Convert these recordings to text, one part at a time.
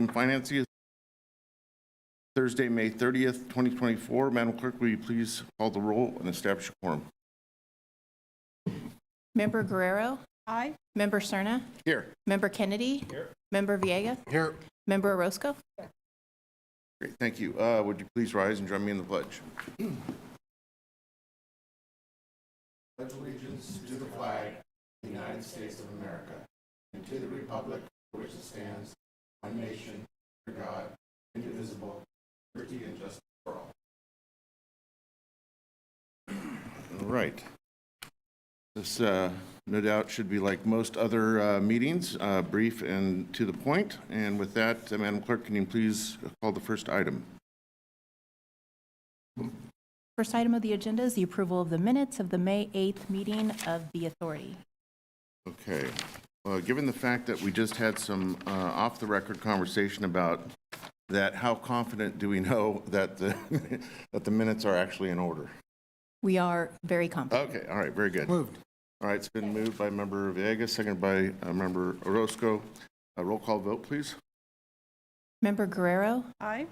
Finance is Thursday, May 30th, 2024. Madam Clerk, will you please call the roll and establish a quorum? Member Guerrero? Aye. Member Cerna? Here. Member Kennedy? Here. Member Villegas? Here. Member Orozco? Great, thank you. Would you please rise and join me in the pledge? Pledge allegiance to the flag of the United States of America and to the republic for which it stands, one nation, under God, indivisible, liberty and justice for all. All right. This, no doubt, should be like most other meetings, brief and to the point. And with that, Madam Clerk, can you please call the first item? First item of the agenda is the approval of the minutes of the May 8th meeting of the authority. Okay. Given the fact that we just had some off-the-record conversation about that, how confident do we know that the that the minutes are actually in order? We are very confident. Okay. All right. Very good. Moved. All right. It's been moved by Member Villegas, seconded by Member Orozco. Roll call vote, please. Member Guerrero? Aye.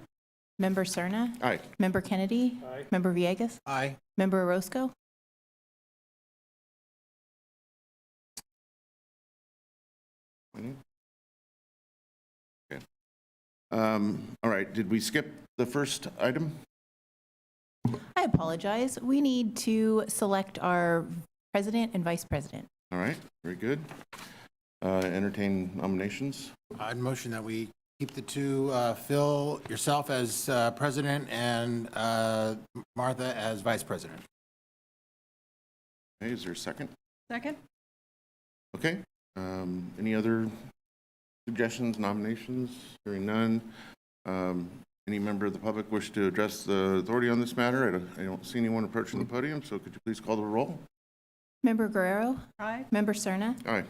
Member Cerna? Aye. Member Kennedy? Aye. Member Villegas? Aye. Member Orozco? Okay. All right. Did we skip the first item? I apologize. We need to select our president and vice president. All right. Very good. Entertain nominations. I'd motion that we keep the two, Phil, yourself as president and Martha as vice president. Okay. Is there a second? Second. Okay. Any other suggestions, nominations? Hearing none. Any member of the public wish to address the authority on this matter? I don't see anyone approaching the podium, so could you please call the roll? Member Guerrero? Aye. Member Cerna? Aye.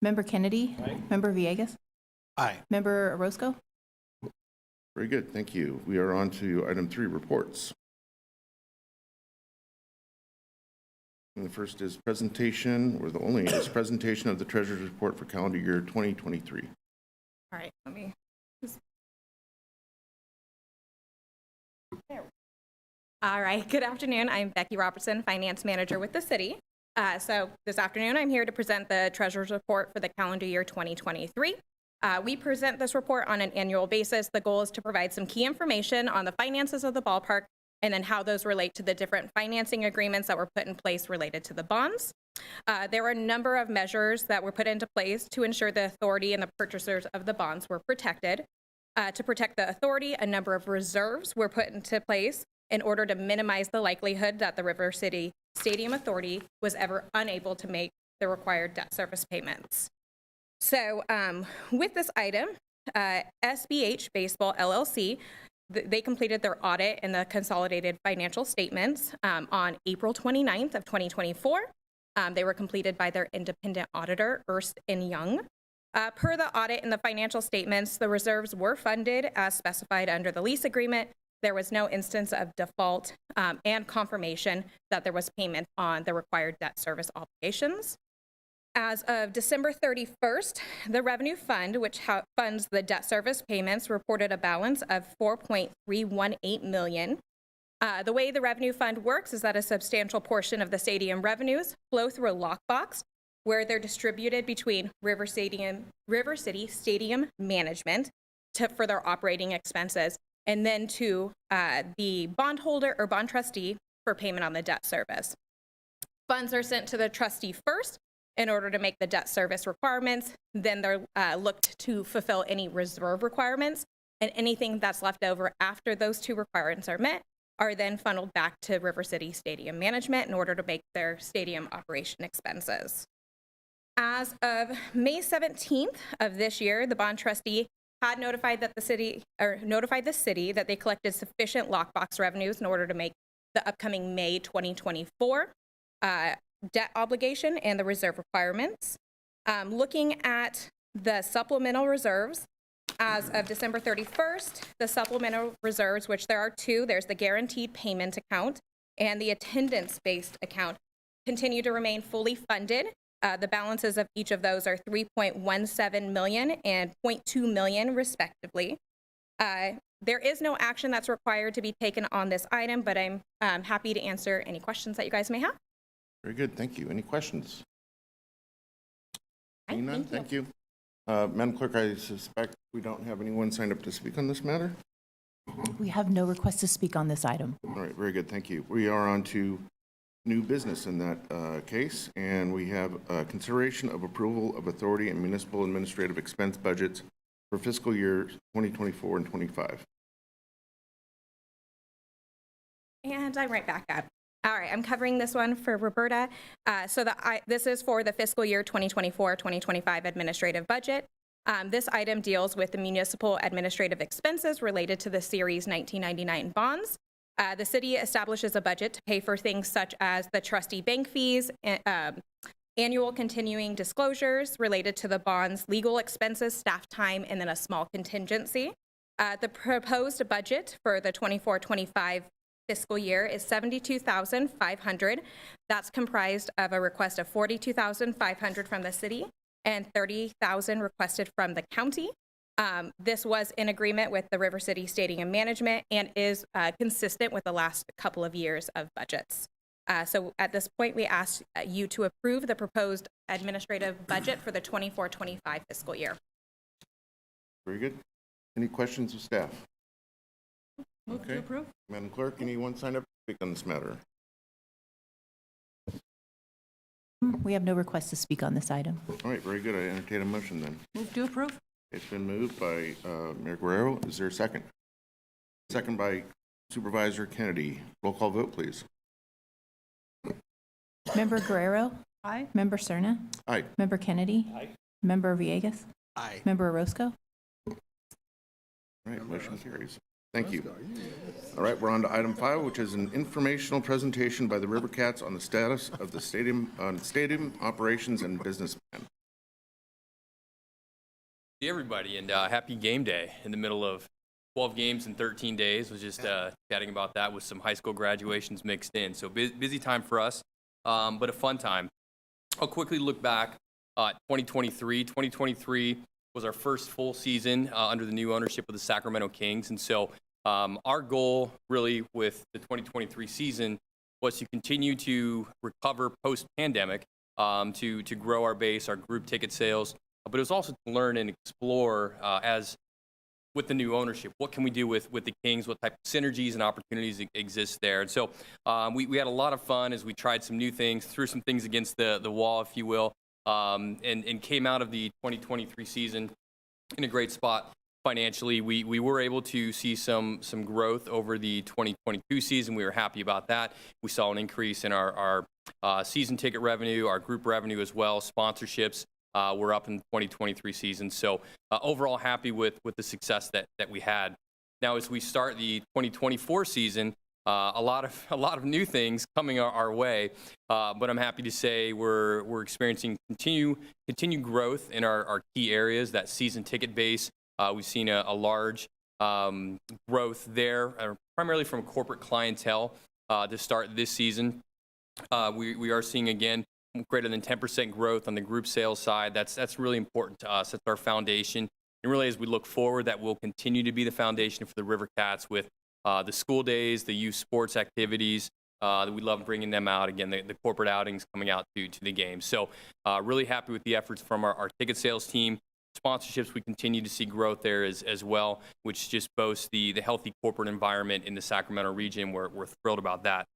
Member Kennedy? Aye. Member Villegas? Aye. Member Orozco? Very good. Thank you. We are on to item 3, reports. And the first is presentation, or the only is presentation of the Treasurer's Report for calendar year 2023. All right. Let me. All right, good afternoon. I'm Becky Robertson, Finance Manager with the city. So this afternoon, I'm here to present the Treasurer's Report for the calendar year 2023. We present this report on an annual basis. The goal is to provide some key information on the finances of the ballpark and then how those relate to the different financing agreements that were put in place related to the bonds. There were a number of measures that were put into place to ensure the authority and the purchasers of the bonds were protected. To protect the authority, a number of reserves were put into place in order to minimize the likelihood that the River City Stadium Authority was ever unable to make the required debt service payments. So with this item, SBH Baseball LLC, they completed their audit and the consolidated financial statements on April 29th of 2024. They were completed by their independent auditor, Ernst & Young. Per the audit and the financial statements, the reserves were funded as specified under the lease agreement. There was no instance of default and confirmation that there was payment on the required debt service obligations. As of December 31st, the revenue fund, which funds the debt service payments, reported a balance of $4.318 million. The way the revenue fund works is that a substantial portion of the stadium revenues flow through a lockbox where they're distributed between River City Stadium Management for their operating expenses, and then to the bondholder or bond trustee for payment on the debt service. Funds are sent to the trustee first in order to make the debt service requirements. Then they're looked to fulfill any reserve requirements, and anything that's left over after those two requirements are met are then funneled back to River City Stadium Management in order to make their stadium operation expenses. As of May 17th of this year, the bond trustee had notified the city that they collected sufficient lockbox revenues in order to make the upcoming May 2024 debt obligation and the reserve requirements. Looking at the supplemental reserves, as of December 31st, the supplemental reserves, which there are two, there's the guaranteed payment account and the attendance-based account, continue to remain fully funded The balances of each of those are $3.17 million and $0.2 million, respectively. There is no action that's required to be taken on this item, but I'm happy to answer any questions that you guys may have. Very good, thank you. Any questions? Right, Seeing none, thank you. Madam Clerk, I suspect we don't have anyone signed up to speak on this matter? We have no request to speak on this item. All right, very good, thank you. We are on to new business in that case, and we have consideration of approval of authority and municipal administrative expense budgets for fiscal year 2024 and 25. And I'm right back up. All right, I'm covering this one for Roberta. This is for the fiscal year 2024-2025 administrative budget. This item deals with the municipal administrative expenses related to the Series 1999 bonds. The city establishes a budget to pay for things such as the trustee bank fees, annual continuing disclosures related to the bonds, legal expenses, staff time, and then a small contingency. The proposed budget for the 24-25 fiscal year is $72,500. That's comprised of a request of $42,500 from the city and $30,000 requested from the county. This was in agreement with the River City Stadium Management and is consistent with the last couple of years of budgets. So at this point, we ask you to approve the proposed administrative budget for the 24-25 fiscal year. Very good. Any questions of staff? Move Okay. to approve. Madam Clerk, anyone signed up to speak on this matter? We have no request to speak on this item. All right, very good. I entertain a motion then. Move to approve. It's been moved by Mayor Guerrero. Is there a second? Second by Supervisor Kennedy. Roll call vote, please. Member Guerrero? Aye. Member Cerna? Aye. Member Kennedy? Aye. Member Villegas? Aye. Member Orozco? All right, motion carries. Thank you. All right, we're on to item 5, which is an informational presentation by the River Cats on the status of the stadium operations and business plan. Hey everybody, and happy game day in the middle of 12 games in 13 days. Was just chatting about that with some high school graduations mixed in. So busy time for us, but a fun time. I'll quickly look back at 2023. 2023 was our first full season under the new ownership of the Sacramento Kings. And so our goal really with the 2023 season was to continue to recover post-pandemic, to grow our base, our group ticket sales, but it was also to learn and explore as with the new ownership, what can we do with the Kings, what type of synergies and opportunities exist there. And so we had a lot of fun as we tried some new things, threw some things against the wall, if you will, and came out of the 2023 season in a great spot financially. We were able to see some growth over the 2022 season. We were happy about that. We saw an increase in our season ticket revenue, our group revenue as well, sponsorships. We're up in the 2023 season. So overall happy with the success that we had. Now, as we start the 2024 season, a lot of new things coming our way, but I'm happy to say we're experiencing continued growth in our key areas. That season ticket base, we've seen a large growth there, primarily from corporate clientele to start this season. We are seeing again greater than 10% growth on the group sales side. That's really important to us. That's our foundation. And really, as we look forward, that will continue to be the foundation for the River Cats with the school days, the youth sports activities. We love bringing them out. Again, the corporate outings coming out to the game. So really happy with the efforts from our ticket sales team. Sponsorships, we continue to see growth there as well, which just boasts the healthy corporate environment in the Sacramento region. We're thrilled about that.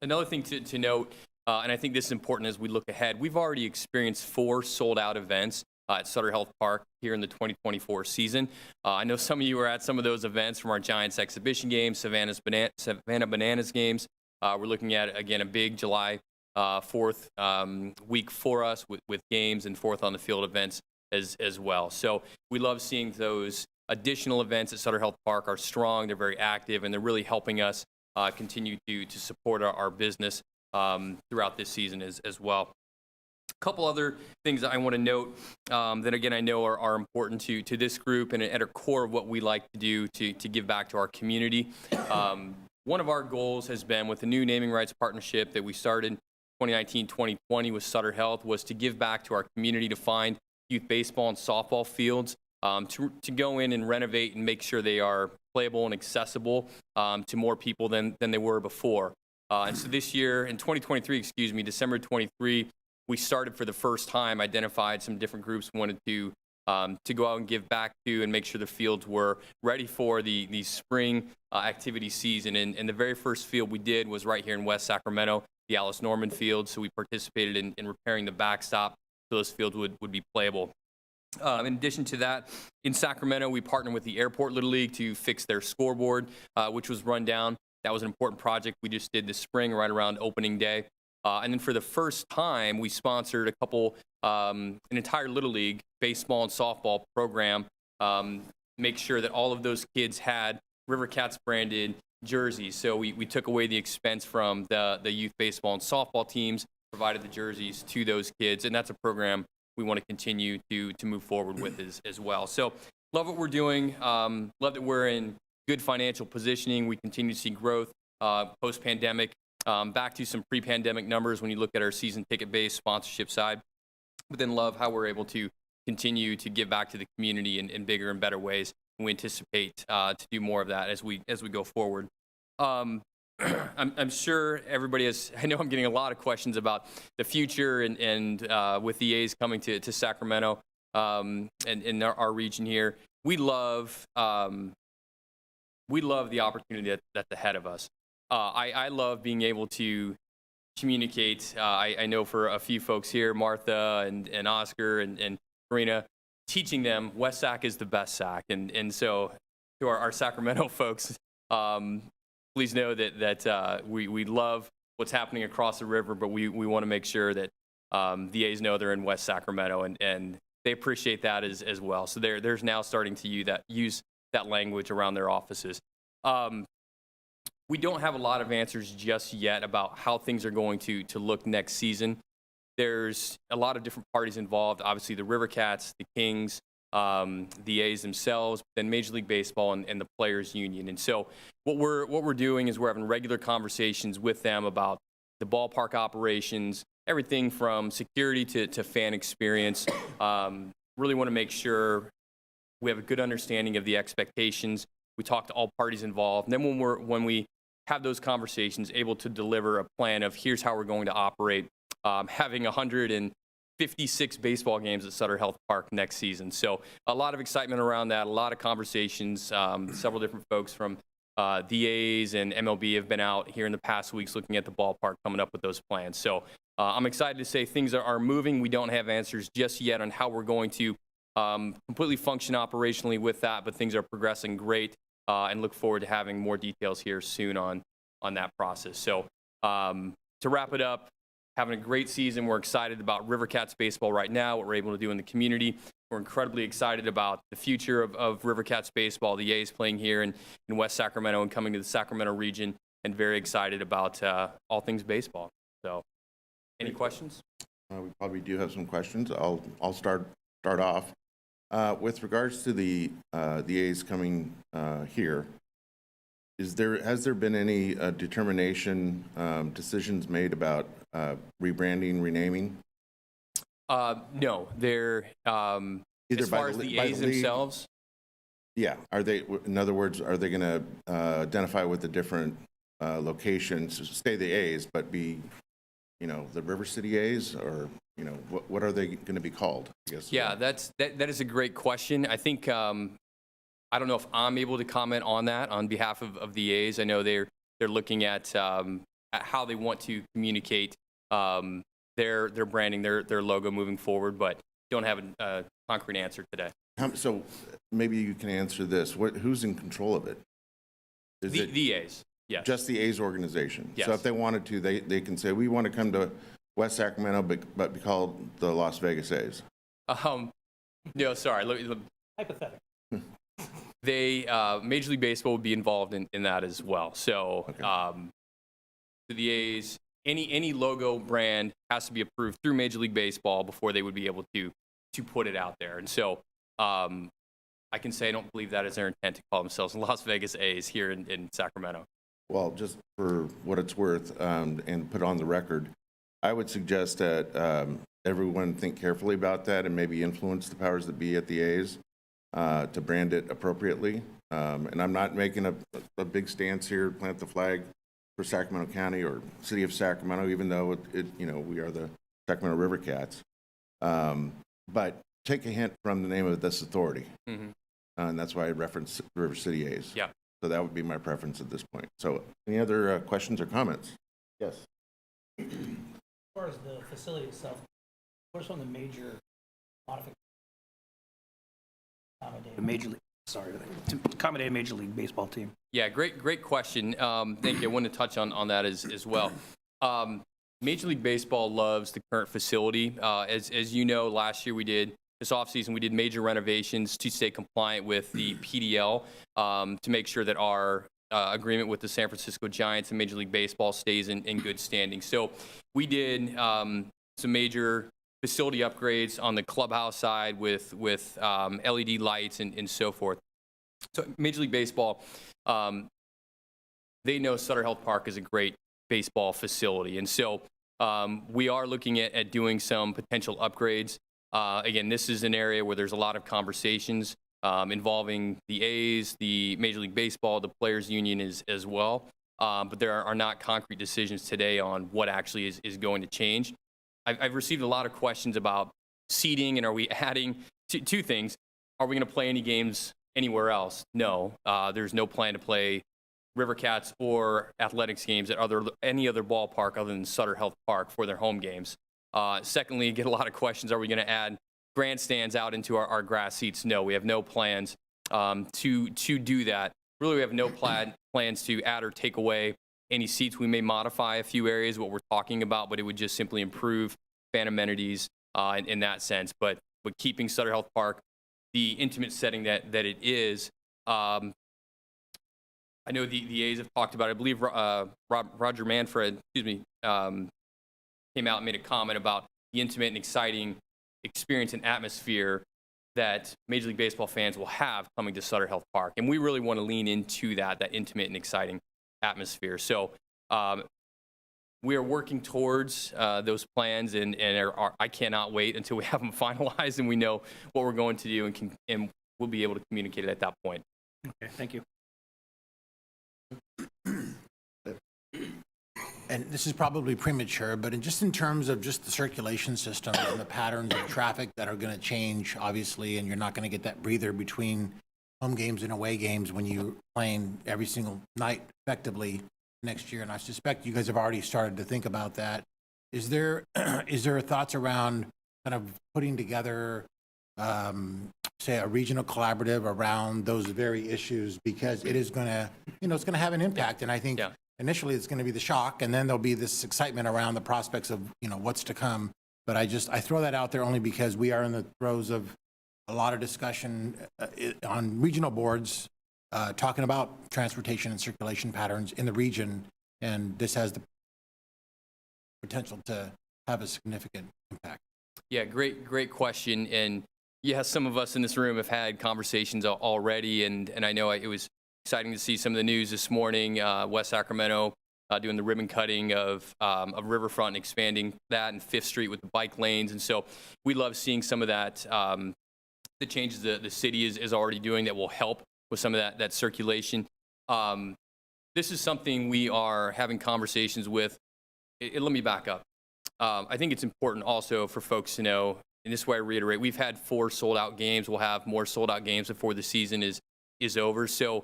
Another thing to note, and I think this is important as we look ahead, we've already experienced 4 sold-out events at Sutter Health Park here in the 2024 season. I know some of you were at some of those events from our Giants exhibition games, Savannah Bananas games. We're looking at, again, a big July 4th week for us with games and 4th on the field events as well. So we love seeing those additional events at Sutter Health Park are strong, they're very active, and they're really helping us continue to support our business throughout this season as well. A couple other things that I want to note that, again, I know are important to this group and at our core of what we like to do to give back to our community. One of our goals has been with the new naming rights partnership that we started 2019-2020 with Sutter Health was to give back to our community, to find youth baseball and softball fields, to go in and renovate and make sure they are playable and accessible to more people than they were before. And so this year, in 2023, December 23, we started for the first time, identified some different groups we wanted to go out and give back to and make sure the fields were ready for the spring activity season. And the very first field we did was right here in West Sacramento, the Alice Norman Field. So we participated in repairing the backstop so those fields would be playable. In addition to that, in Sacramento, we partnered with the Airport Little League to fix their scoreboard, which was run down. That was an important project we just did this spring right around opening day. And then for the first time, we sponsored a couple, an entire Little League baseball and softball program, make sure that all of those kids had River Cats branded jerseys. So we took away the expense from the youth baseball and softball teams, provided the jerseys to those kids, and that's a program we want to continue to move forward with as well. So love what we're doing. Love that we're in good financial positioning. We continue to see growth post-pandemic, back to some pre-pandemic numbers when you look at our season ticket-based sponsorship side. But then love how we're able to continue to give back to the community in bigger and better ways. And we anticipate to do more of that as we go forward. I'm sure everybody has, I know I'm getting a lot of questions about the future and with the A's coming to Sacramento and in our region here. We love the opportunity that's ahead of us. I love being able to communicate. I know for a few folks here, Martha and Oscar and Karina, teaching them West Sac is the best Sac. And so to our Sacramento folks, please know that we love what's happening across the river, but we want to make sure that the A's know they're in West Sacramento, and they appreciate that as well. So they're now starting to use that language around their offices. We don't have a lot of answers just yet about how things are going to look next season. There's a lot of different parties involved. Obviously, the River Cats, the Kings, the A's themselves, then Major League Baseball and the Players Union. And so what we're doing is we're having regular conversations with them about the ballpark operations, everything from security to fan experience. Really want to make sure we have a good understanding of the expectations. We talk to all parties involved. And then when we have those conversations, able to deliver a plan of here's how we're going to operate, having 156 baseball games at Sutter Health Park next season. So a lot of excitement around that, a lot of conversations. Several different folks from the A's and MLB have been out here in the past weeks looking at the ballpark, coming up with those plans. So I'm excited to say things are moving. We don't have answers just yet on how we're going to completely function operationally with that, but things are progressing great, and look forward to having more details here soon on that process. So to wrap it up, having a great season. We're excited about River Cats baseball right now, what we're able to do in the community. We're incredibly excited about the future of River Cats baseball, the A's playing here in West Sacramento and coming to the Sacramento region, and very excited about all things baseball. So any questions? We probably do have some questions. I'll start off. With regards to the A's coming here, has there been any determination, decisions made about rebranding, renaming? No, they're Either as by far as the A's league? themselves. Yeah. Are they? In other words, are they going to identify with the different locations? Stay the A's, but be, the River City A's, or what are they going to be called? I guess. Yeah, that is a great question. I think I don't know if I'm able to comment on that on behalf of the A's. I know they're looking at how they want to communicate their branding, their logo moving forward, but don't have a concrete answer today. So maybe you can answer this. Who's in control of it? Is it The A's, yes. just the A's organization? Yes. So if they wanted to, they can say, we want to come to West Sacramento, but be called the Las Vegas A's. No, sorry. Hypothetical. They Major League Baseball would be involved in that as well. So Okay. the A's, any logo brand has to be approved through Major League Baseball before they would be able to put it out there. And so I can say I don't believe that is their intent to call themselves Las Vegas A's here in Sacramento. Well, just for what it's worth, and put on the record, I would suggest that everyone think carefully about that and maybe influence the powers that be at the A's to brand it appropriately. And I'm not making a big stance here, plant the flag for Sacramento County or City of Sacramento, even though we are the Sacramento River Cats. But take a hint from the name of this authority. And that's why I referenced River City A's. Yeah. So that would be my preference at this point. So any other questions or comments? Yes. As far as the facility itself, what are some of the major modifications to accommodate a Major League Baseball team? Yeah, great question. Thank you. I wanted to touch on that as well. Major League Baseball loves the current facility. As you know, last year this offseason, we did major renovations to stay compliant with the PDL to make sure that our agreement with the San Francisco Giants and Major League Baseball stays in good standing. So we did some major facility upgrades on the clubhouse side with LED lights and so forth. So Major League Baseball, they know Sutter Health Park is a great baseball facility. And so we are looking at doing some potential upgrades. Again, this is an area where there's a lot of conversations involving the A's, the Major League Baseball, the Players Union as well. But there are not concrete decisions today on what actually is going to change. I've received a lot of questions about seating and are we adding two things. Are we going to play any games anywhere else? No. There's no plan to play River Cats or athletics games at any other ballpark other than Sutter Health Park for their home games. Secondly, get a lot of questions. Are we going to add grandstands out into our grass seats? No, we have no plans to do that. Really, we have no plans to add or take away any seats. We may modify a few areas, what we're talking about, but it would just simply improve fan amenities in that sense. But keeping Sutter Health Park the intimate setting that it is. I know the A's have talked about it. I believe Roger Manfred, came out and made a comment about the intimate and exciting experience and atmosphere that Major League Baseball fans will have coming to Sutter Health Park. And we really want to lean into that intimate and exciting atmosphere. So we are working towards those plans, and I cannot wait until we have them finalized and we know what we're going to do and we'll be able to communicate it at that point. Okay, thank you. And this is probably premature, but just in terms of just the circulation system and the patterns of traffic that are going to change, obviously, and you're not going to get that breather between home games and away games when you're playing every single night effectively next year. And I suspect you guys have already started to think about that. Is there thoughts around kind of putting together, say, a regional collaborative around those very issues? Because it is going to, it's going to have an impact. And I think initially it's going to be the shock, and then there'll be this excitement around the prospects of, what's to come. But I throw that out there only because we are in the throes of a lot of discussion on regional boards talking about transportation and circulation patterns in the region, and this has the potential to have a significant impact. Yeah, great question. And yeah, some of us in this room have had conversations already, and I know it was exciting to see some of the news this morning. West Sacramento doing the ribbon cutting of Riverfront and expanding that, and 5th Street with the bike lanes. And so we love seeing some of that, the changes the city is already doing that will help with some of that circulation. This is something we are having conversations with. Let me back up. I think it's important also for folks to know, and this is why I reiterate, we've had 4 sold-out games. We'll have more sold-out games before the season is over. So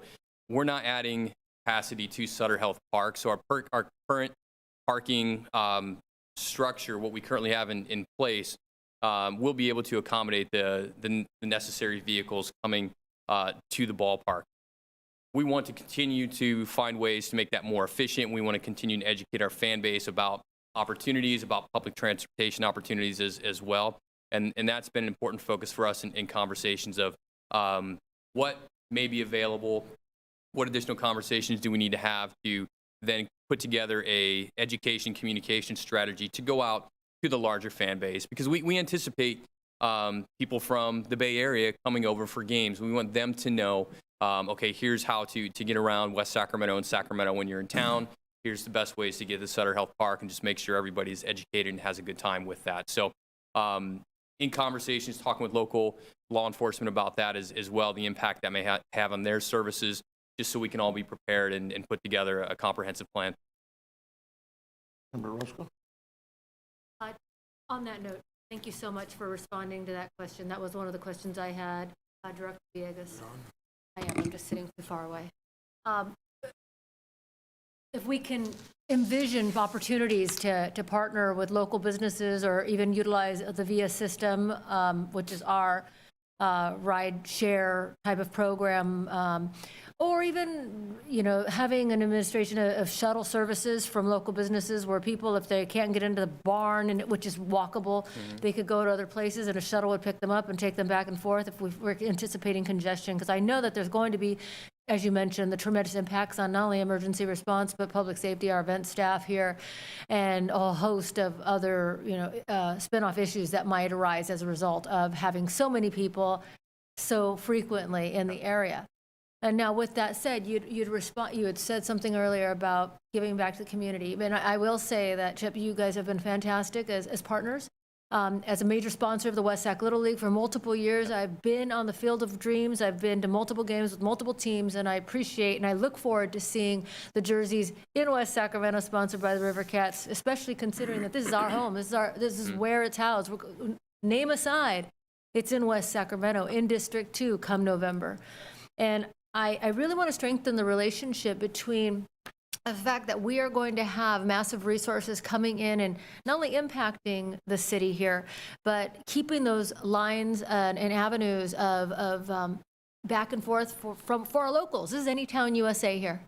we're not adding capacity to Sutter Health Park. So our current parking structure, what we currently have in place, will be able to accommodate the necessary vehicles coming to the ballpark. We want to continue to find ways to make that more efficient. We want to continue to educate our fan base about opportunities, about public transportation opportunities as well. And that's been an important focus for us in conversations of what may be available, what additional conversations do we need to have to then put together a education communication strategy to go out to the larger fan base, because we anticipate people from the Bay Area coming over for games. We want them to know, okay, here's how to get around West Sacramento and Sacramento when you're in town. here's the best ways to get to Sutter Health Park, and just make sure everybody's educated and has a good time with that. So in conversations, talking with local law enforcement about that as well, the impact that may have on their services, just so we can all be prepared and put together a comprehensive plan. Member Roscoe? On that note, thank you so much for responding to that question. That was one of the questions I had, Director Villegas. I'm just sitting too far away. If we can envision opportunities to partner with local businesses or even utilize the VIA system, which is our ride share type of program, or even, having an administration of shuttle services from local businesses where people, if they can't get into the barn, which is walkable, they could go to other places and a shuttle would pick them up and take them back and forth if we're anticipating congestion. Because I know that there's going to be, as you mentioned, the tremendous impacts on not only emergency response, but public safety, our event staff here, and a host of other, spin-off issues that might arise as a result of having so many people so frequently in the area. And now, with that said, you had said something earlier about giving back to the community. And I will say that, Chip, you guys have been fantastic as partners. As a major sponsor of the West Sac Little League for multiple years, I've been on the Field of Dreams. I've been to multiple games with multiple teams, and I appreciate and I look forward to seeing the jerseys in West Sacramento sponsored by the River Cats, especially considering that this is our home. This is where it's housed. Name aside, it's in West Sacramento, in District 2, come November. And I really want to strengthen the relationship between the fact that we are going to have massive resources coming in and not only impacting the city here, but keeping those lines and avenues of back and forth for our locals. This is Anytown USA here.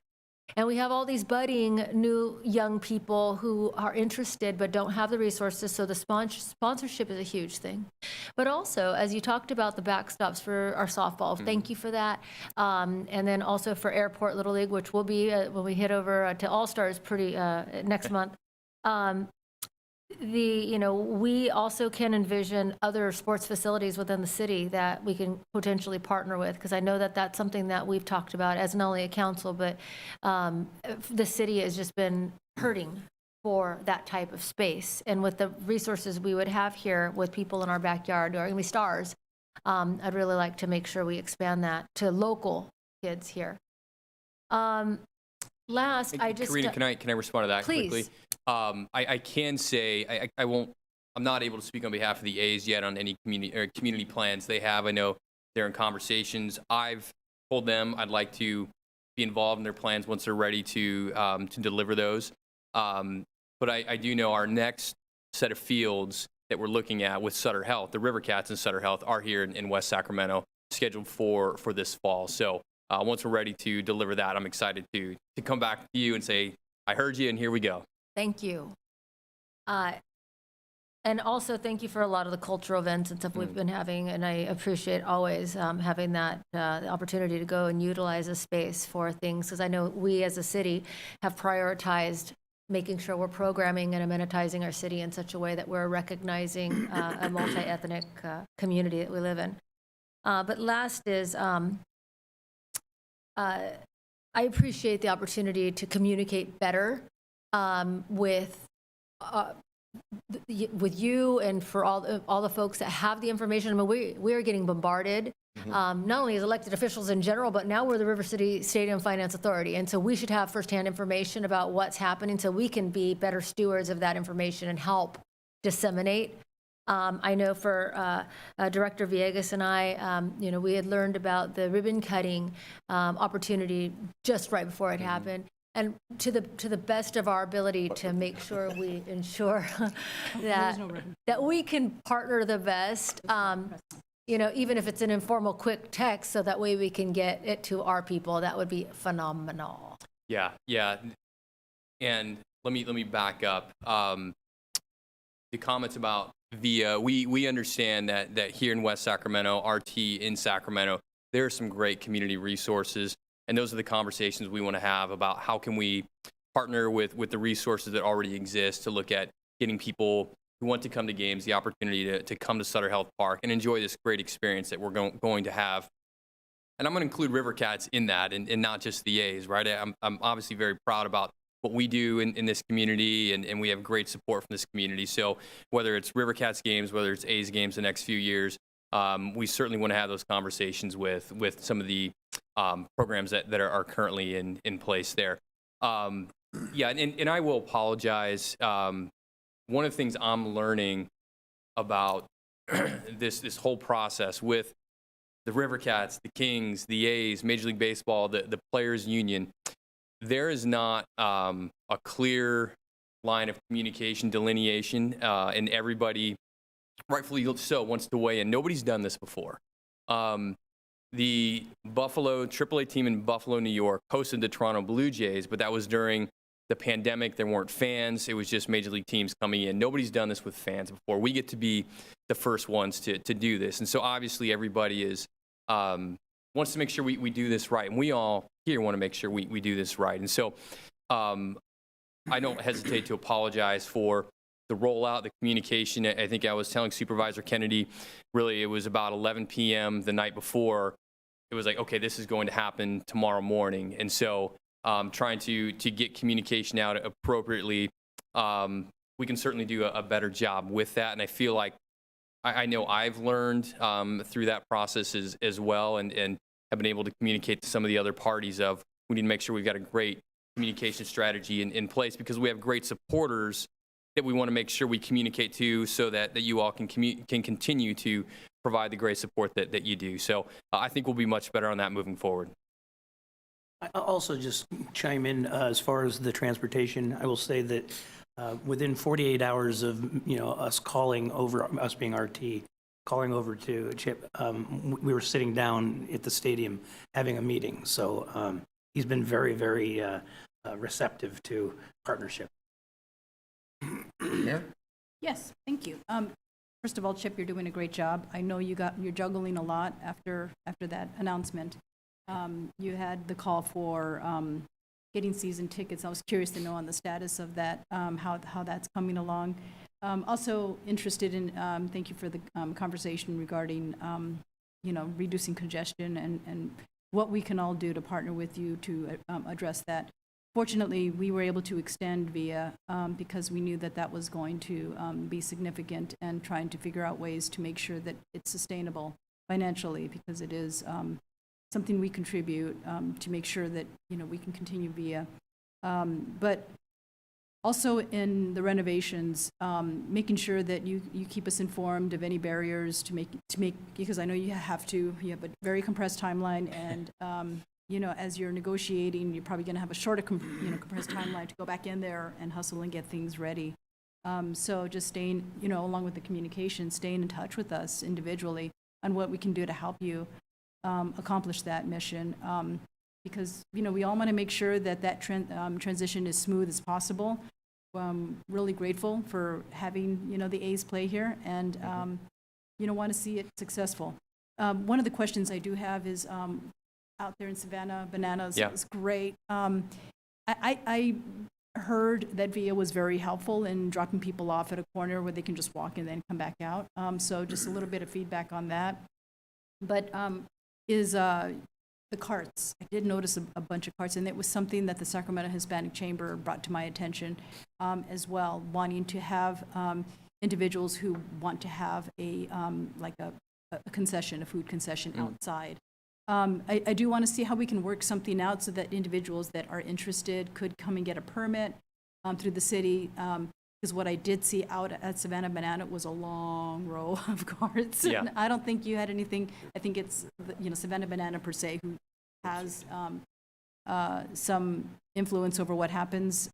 And we have all these budding new young people who are interested but don't have the resources, so the sponsorship is a huge thing. But also, as you talked about the backstops for our softball, thank you for that. And then also for Airport Little League, which will be when we hit over to All-Stars pretty next month. We also can envision other sports facilities within the city that we can potentially partner with, because I know that that's something that we've talked about as not only a council, but the city has just been hurting for that type of space. And with the resources we would have here with people in our backyard, or going to be stars, I'd really like to make sure we expand that to local kids here. Last, I just... Karina, can I respond to that please. quickly? I can say, I won't, I'm not able to speak on behalf of the A's yet on any community plans they have. I know they're in conversations. I've told them I'd like to be involved in their plans once they're ready to deliver those. But I do know our next set of fields that we're looking at with Sutter Health, the River Cats and Sutter Health, are here in West Sacramento, scheduled for this fall. So once we're ready to deliver that, I'm excited to come back to you and say, I heard you and here we go. Thank you. And also thank you for a lot of the cultural events and stuff we've been having, and I appreciate always having that the opportunity to go and utilize a space for things, because I know we as a city have prioritized making sure we're programming and amenitizing our city in such a way that we're recognizing a multi-ethnic community that we live in. But last is, I appreciate the opportunity to communicate better with you and for all the folks that have the information. I mean, we are getting bombarded, not only as elected officials in general, but now we're the River City Stadium Finance Authority. And so we should have firsthand information about what's happening so we can be better stewards of that information and help disseminate. I know for Director Villegas and I, we had learned about the ribbon cutting opportunity just right before it happened. And to the best of our ability to make sure we ensure that we can partner the best, even if it's an informal quick text, so that way we can get it to our people. That would be phenomenal. Yeah. And let me back up. The comments about VIA, we understand that here in West Sacramento, RT in Sacramento, there are some great community resources. And those are the conversations we want to have about how can we partner with the resources that already exist to look at getting people who want to come to games the opportunity to come to Sutter Health Park and enjoy this great experience that we're going to have. And I'm going to include River Cats in that and not just the A's, right? I'm obviously very proud about what we do in this community, and we have great support from this community. So whether it's River Cats games, whether it's A's games the next few years, we certainly want to have those conversations with some of the programs that are currently in place there. Yeah, and I will apologize. One of the things I'm learning about this whole process with the River Cats, the Kings, the A's, Major League Baseball, the Players Union, there is not a clear line of communication delineation, and everybody, rightfully so, wants to weigh in. Nobody's done this before. The Buffalo AAA team in Buffalo, New York, hosted the Toronto Blue Jays, but that was during the pandemic. There weren't fans. It was just Major League teams coming in. Nobody's done this with fans before. We get to be the first ones to do this. And so obviously everybody is wants to make sure we do this right. And we all here want to make sure we do this right. And so I don't hesitate to apologize for the rollout, the communication. I think I was telling Supervisor Kennedy, really, it was about 11 p.m. the night before. It was like, okay, this is going to happen tomorrow morning. And so trying to get communication out appropriately, we can certainly do a better job with that. And I feel like I know I've learned through that process as well, and have been able to communicate to some of the other parties of we need to make sure we've got a great communication strategy in place, because we have great supporters that we want to make sure we communicate to, so that you all can continue to provide the great support that you do. So I think we'll be much better on that moving forward. I'll also just chime in as far as the transportation. I will say that within 48 hours of us calling over, us being RT, calling over to Chip, we were sitting down at the stadium having a meeting. So he's been very, very receptive to partnership. Yes, thank you. First of all, Chip, you're doing a great job. I know you're juggling a lot after that announcement. You had the call for getting season tickets. I was curious to know on the status of that, how that's coming along. Also interested in, thank you for the conversation regarding, reducing congestion and what we can all do to partner with you to address that. Fortunately, we were able to extend VIA because we knew that was going to be significant, and trying to figure out ways to make sure that it's sustainable financially, because it is something we contribute to make sure that we can continue VIA. But also in the renovations, making sure that you keep us informed of any barriers to make because I know you have a very compressed timeline, and as you're negotiating, you're probably going to have a shorter compressed timeline to go back in there and hustle and get things ready. So just staying, along with the communication, staying in touch with us individually on what we can do to help you accomplish that mission, because we all want to make sure that transition is smooth as possible. Really grateful for having the A's play here, and want to see it successful. One of the questions I do have is out there in Savannah, Bananas is great. I heard that VIA was very helpful in dropping people off at a corner where they can just walk and then come back out. So just a little bit of feedback on that. But is the carts. I did notice a bunch of carts, and it was something that the Sacramento Hispanic Chamber brought to my attention as well, wanting to have individuals who want to have a concession, a food concession outside. I do want to see how we can work something out so that individuals that are interested could come and get a permit through the city. Because what I did see out at Savannah Banana was a long row of carts. Yeah. And I don't think you had anything. I think it's Savannah Banana per se who has some influence over what happens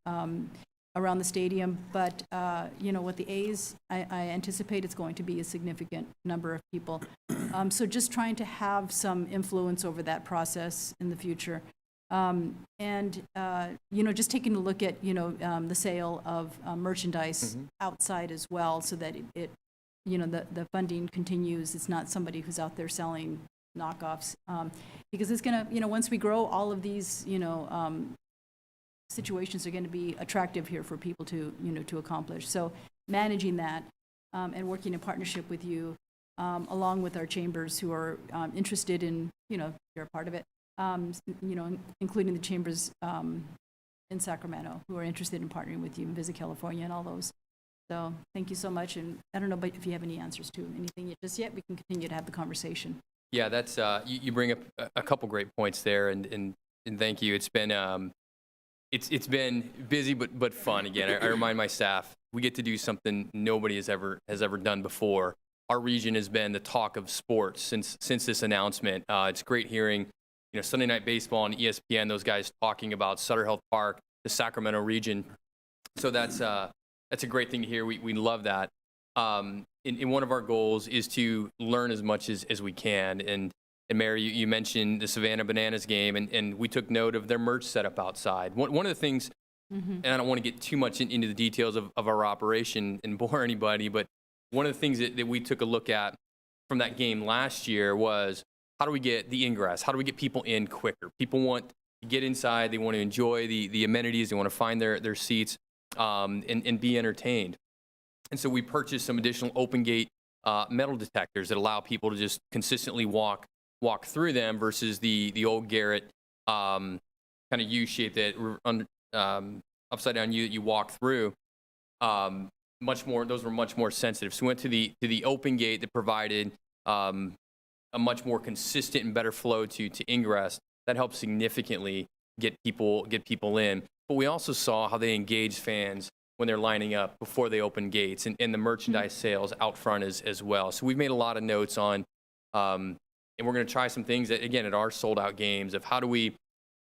around the stadium. But with the A's, I anticipate it's going to be a significant number of people. So just trying to have some influence over that process in the future. Just taking a look at, the sale of merchandise outside as well, so that the funding continues. It's not somebody who's out there selling knockoffs, because it's going to, once we grow, all of these, situations are going to be attractive here for people to, to accomplish. So managing that and working in partnership with you, along with our chambers who are interested in, you're a part of it, including the chamber's in Sacramento who are interested in partnering with you in Visit California and all those. So thank you so much. And I don't know but if you have any answers to anything just yet, we can continue to have the conversation. Yeah, that's you bring up a couple great points there, and thank you. It's been been busy but fun. Again, I remind my staff we get to do something nobody has ever done before. Our region has been the talk of sports since this announcement. It's great hearing, Sunday Night Baseball and ESPN, those guys talking about Sutter Health Park, the Sacramento region. So that's a great thing to hear. We love that. In one of our goals is to learn as much as we can. And Mary, you mentioned the Savannah Bananas game, and we took note of their merch setup outside. One of the things, and I don't want to get too much into the details of our operation and bore anybody, but one of the things that we took a look at from that game last year was how do we get the ingress? How do we get people in quicker? People want to get inside. They want to enjoy the amenities. They want to find their seats and be entertained. And so we purchased some additional open gate metal detectors that allow people to just consistently walk through them versus the old Garrett kind of U shape that upside down you walk through. Those were much more sensitive. So we went to the open gate that provided a much more consistent and better flow to ingress. That helped significantly get people in. But we also saw how they engaged fans when they're lining up before they open gates, and the merchandise sales out front as well. So we've made a lot of notes on, and we're going to try some things that, again, at our sold out games of how do we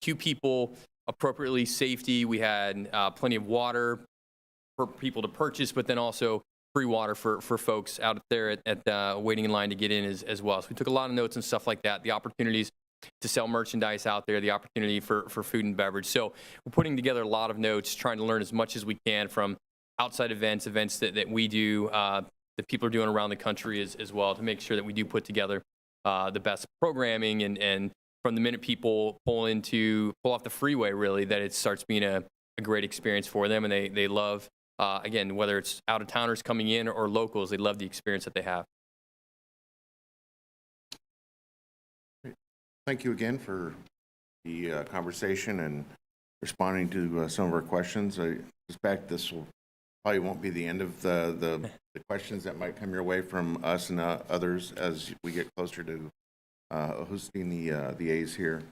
queue people appropriately, safety. We had plenty of water for people to purchase, but then also free water for folks out there at waiting in line to get in as well. So we took a lot of notes and stuff like that, the opportunities to sell merchandise out there, the opportunity for food and beverage. So we're putting together a lot of notes, trying to learn as much as we can from outside events that we do, that people are doing around the country as well, to make sure that we do put together the best programming and from the minute people pull off the freeway, really, that it starts being a great experience for them. And they love, again, whether it's out-of-towners coming in or locals, they love the experience that they have. Thank you again for the conversation and responding to some of our questions. I suspect this probably won't be the end of the questions that might come your way from us and others as we get closer to hosting the A's here.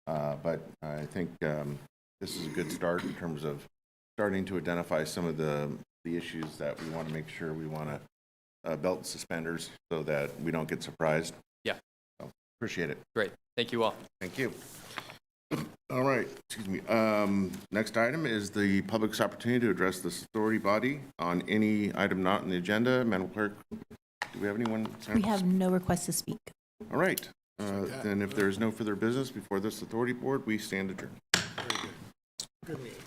But I think this is a good start in terms of starting to identify some of the issues that we want to make sure we want to belt and suspenders so that we don't get surprised. Yeah. So, appreciate it. Great. Thank you all. Thank you. All right, excuse me. Next item is the public's opportunity to address this authority body on any item not on the agenda. Madam Clerk, do we have anyone? We have no requests to speak. All right. Then if there is no further business before this authority board, we stand adjourned. Good meeting.